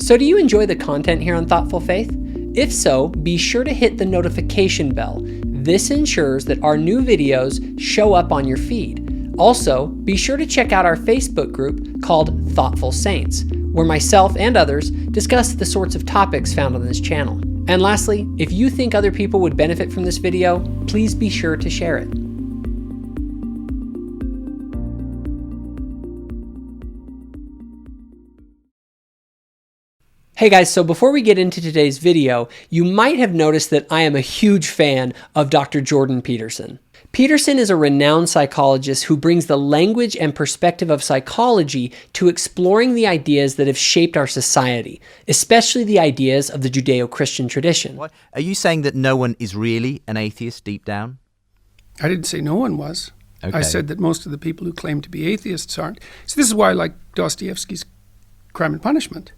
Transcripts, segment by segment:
So do you enjoy the content here on Thoughtful Faith? If so, be sure to hit the notification bell. This ensures that our new videos show up on your feed. Also, be sure to check out our Facebook group called Thoughtful Saints, where myself and others discuss the sorts of topics found on this channel. And lastly, if you think other people would benefit from this video, please be sure to share it. Hey guys, so before we get into today's video, you might have noticed that I am a huge fan of Dr. Jordan Peterson. Peterson is a renowned psychologist who brings the language and perspective of psychology to exploring the ideas that have shaped our society, especially the ideas of the Judeo-Christian tradition. What? Are you saying that no one is really an atheist deep down? I didn't say no one was. Okay. I said that most of the people who claim to be atheists aren't. So this is why I like Dostoevsky's Crime and Punishment.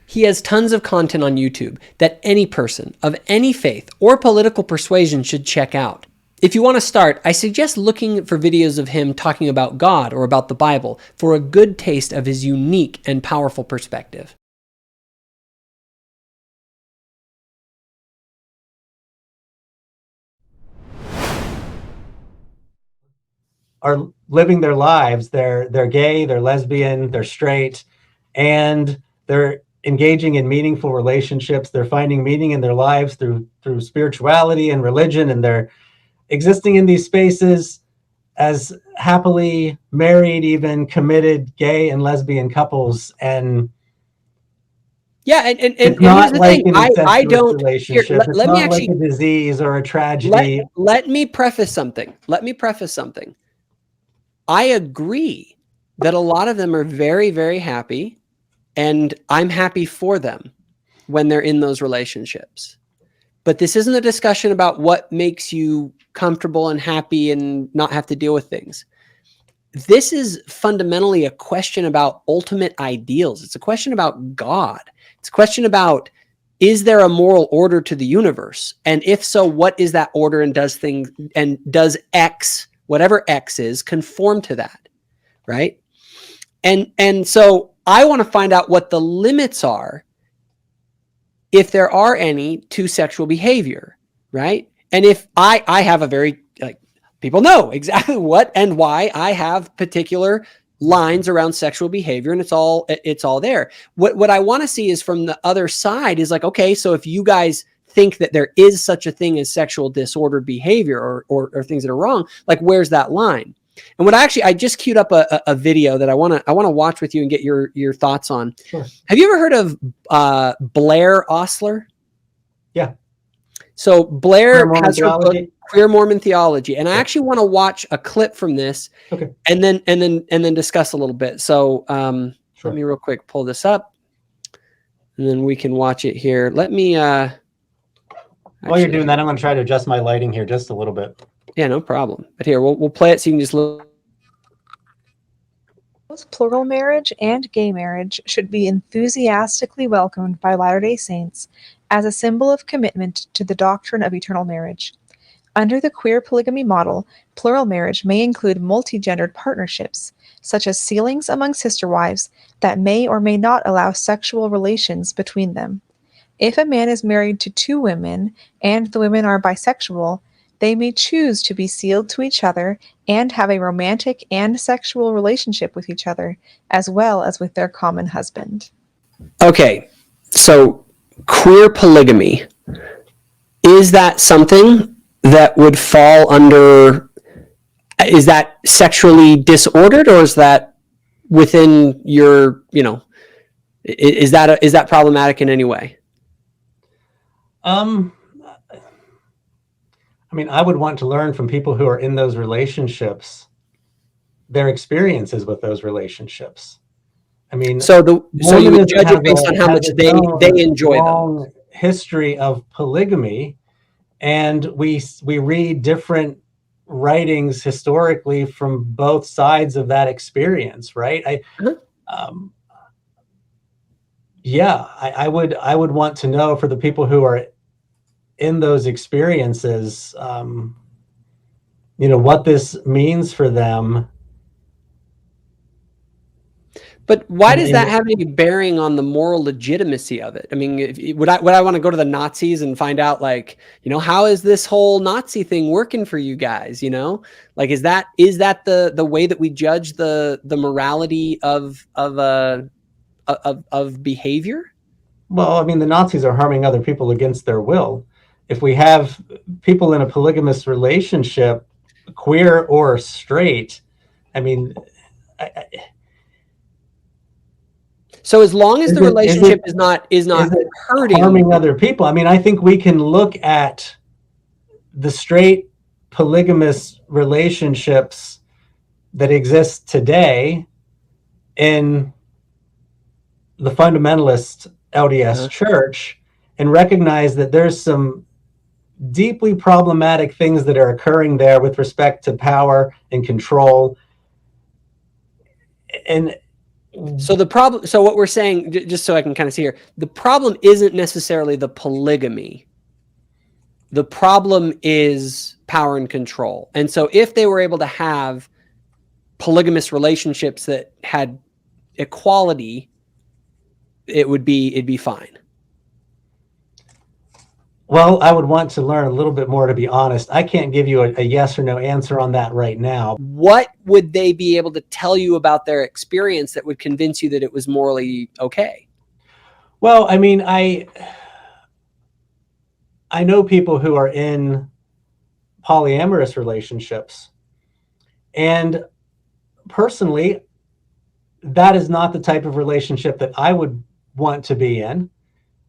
He has tons of content on YouTube that any person of any faith or political persuasion should check out. If you want to start, I suggest looking for videos of him talking about God or about the Bible for a good taste of his unique and powerful perspective. Are living their lives. They're gay, they're lesbian, they're straight, and they're engaging in meaningful relationships. They're finding meaning in their lives through spirituality and religion, and they're existing in these spaces as happily married, even committed gay and lesbian couples. And yeah, and it's not like an I don't relationship. Here, it's let not me actually, like a disease or a tragedy. Let me preface something. I agree that a lot of them are very, very happy, and I'm happy for them when they're in those relationships. But this isn't a discussion about what makes you comfortable and happy and not have to deal with things. This is fundamentally a question about ultimate ideals. It's a question about God. It's a question about, is there a moral order to the universe? And if so, what is that order, and does X, whatever X is, conform to that, right? And so I want to find out what the limits are, if there are any, to sexual behavior, right? And if I have a very, people know exactly what and why I have particular lines around sexual behavior, and it's all there. What I want to see is from the other side is like, okay, so if you guys think that there is such a thing as sexual disordered behavior or things that are wrong, like, where's that line? And I just queued up a video that I want to watch with you and get your thoughts on. Sure. Have you ever heard of Blair Osler? Yeah. So Blair has her book, Theology. Queer Mormon Theology, and I actually want to watch a clip from this, Okay. and then discuss a little bit. So Sure. Let me real quick pull this up, and then we can watch it here. Let me. While you're doing that, I'm going to try to adjust my lighting here just a little bit. Yeah, no problem. But here, we'll play it so you can just look. Both plural marriage and gay marriage should be enthusiastically welcomed by Latter-day Saints as a symbol of commitment to the doctrine of eternal marriage. Under the queer polygamy model, plural marriage may include multi-gendered partnerships, such as sealings among sister wives that may or may not allow sexual relations between them. If a man is married to 2 women and the women are bisexual, they may choose to be sealed to each other and have a romantic and sexual relationship with each other, as well as with their common husband. Okay, so queer polygamy, is that something that would fall under, is that sexually disordered, or is that within your, is that problematic in any way? I mean, I would want to learn from people who are in those relationships, their experiences with those relationships. I mean, so you would judge it based on how much they enjoy long them. History of polygamy, and we read different writings historically from both sides of that experience, right? I would want to know, for the people who are in those experiences, what this means for them. But why does that have any bearing on the moral legitimacy of it? I mean, would I want to go to the Nazis and find out, like, how is this whole Nazi thing working for you guys? Like, is that the way that we judge the morality of behavior? Well, I mean, the Nazis are harming other people against their will. If we have people in a polygamous relationship, queer or straight, I mean, so as long as the relationship is not hurting, harming other people, I mean, I think we can look at the straight polygamous relationships that exist today in the fundamentalist LDS church and recognize that there's some deeply problematic things that are occurring there with respect to power and control. And so what we're saying, just so I can kind of see here, the problem isn't necessarily the polygamy. The problem is power and control. And so if they were able to have polygamous relationships that had equality, it'd be fine. Well, I would want to learn a little bit more, to be honest. I can't give you a yes or no answer on that right now. What would they be able to tell you about their experience that would convince you that it was morally okay? Well, I mean, I know people who are in polyamorous relationships, and personally, that is not the type of relationship that I would want to be in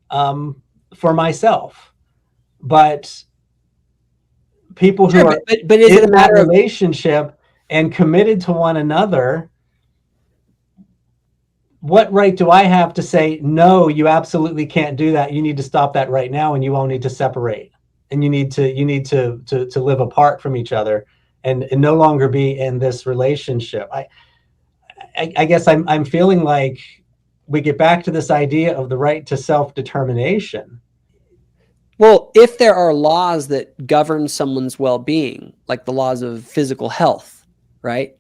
for myself. But people who are but is it a matter of relationship and committed to one another, what right do I have to say, no, you absolutely can't do that. You need to stop that right now, and you all need to separate, and you need to live apart from each other and no longer be in this relationship. I guess I'm feeling like we get back to this idea of the right to self-determination. Well, if there are laws that govern someone's well-being, like the laws of physical health, right?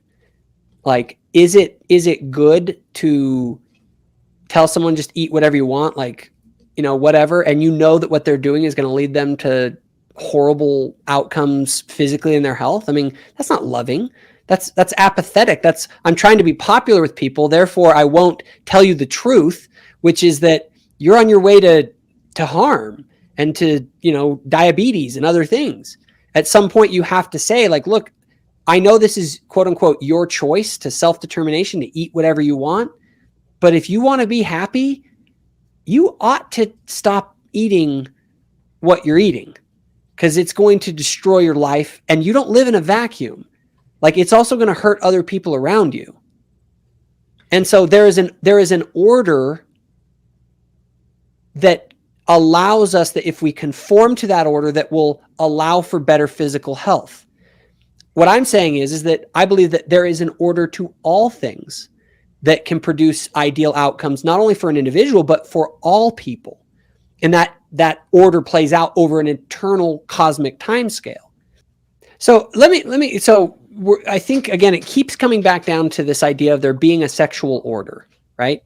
Like, is it good to tell someone just eat whatever you want, like, whatever, and that what they're doing is going to lead them to horrible outcomes physically in their health? I mean, that's not loving. That's apathetic. I'm trying to be popular with people, therefore I won't tell you the truth, which is that you're on your way to harm and to, diabetes and other things. At some point you have to say, like, look, I know this is quote unquote your choice to self-determination to eat whatever you want, but if you want to be happy, you ought to stop eating what you're eating, because it's going to destroy your life, and you don't live in a vacuum. Like, it's also going to hurt other people around you. And so there is an order that allows us, that if we conform to that order, that will allow for better physical health. What I'm saying is that I believe that there is an order to all things that can produce ideal outcomes, not only for an individual, but for all people. And that order plays out over an eternal cosmic timescale. So I think, again, it keeps coming back down to this idea of there being a sexual order, right?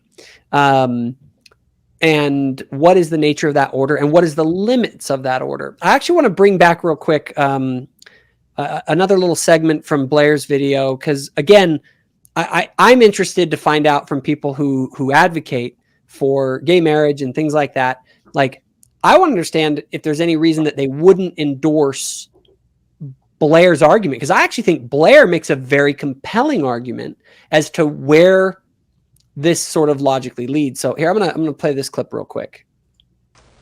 And what is the nature of that order, and what is the limits of that order? I actually want to bring back real quick another little segment from Blair's video, because, again, I'm interested to find out from people who advocate for gay marriage and things like that. Like, I want to understand if there's any reason that they wouldn't endorse Blair's argument, because I actually think Blair makes a very compelling argument as to where this sort of logically leads. So here, I'm gonna play this clip real quick.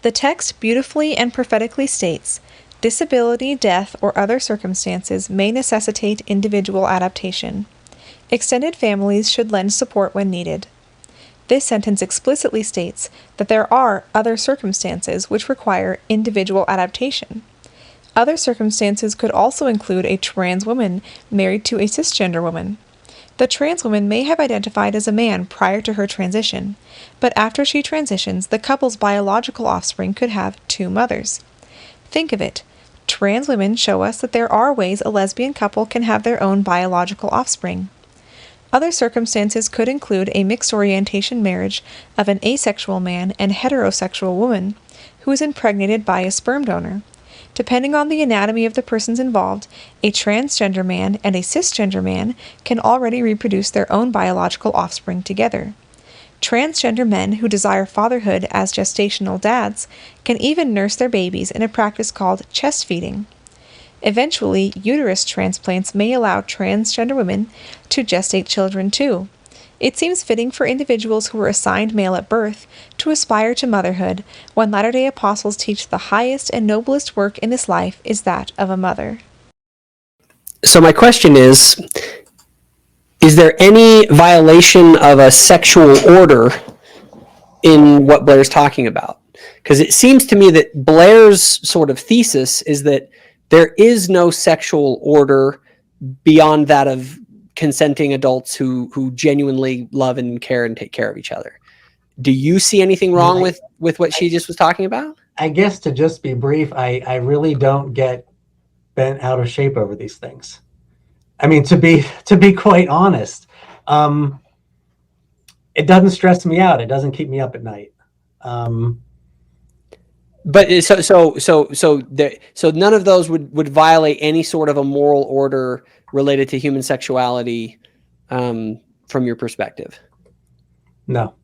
The text beautifully and prophetically states, disability, death, or other circumstances may necessitate individual adaptation. Extended families should lend support when needed. This sentence explicitly states that there are other circumstances which require individual adaptation. Other circumstances could also include a trans woman married to a cisgender woman. The trans woman may have identified as a man prior to her transition, but after she transitions, the couple's biological offspring could have two mothers. Think of it. Trans women show us that there are ways a lesbian couple can have their own biological offspring. Other circumstances could include a mixed orientation marriage of an asexual man and heterosexual woman who is impregnated by a sperm donor. Depending on the anatomy of the persons involved, a transgender man and a cisgender man can already reproduce their own biological offspring together. Transgender men who desire fatherhood as gestational dads can even nurse their babies in a practice called chest feeding. Eventually, uterus transplants may allow transgender women to gestate children too. It seems fitting for individuals who were assigned male at birth to aspire to motherhood when Latter-day Apostles teach the highest and noblest work in this life is that of a mother. So my question is there any violation of a sexual order in what Blair's talking about? Because it seems to me that Blair's sort of thesis is that there is no sexual order beyond that of consenting adults who genuinely love and care and take care of each other. Do you see anything wrong with what she just was talking about? I guess to just be brief, I really don't get bent out of shape over these things. I mean, to be quite honest, it doesn't stress me out. It doesn't keep me up at night. But so none of those would violate any sort of a moral order related to human sexuality, from your perspective. No.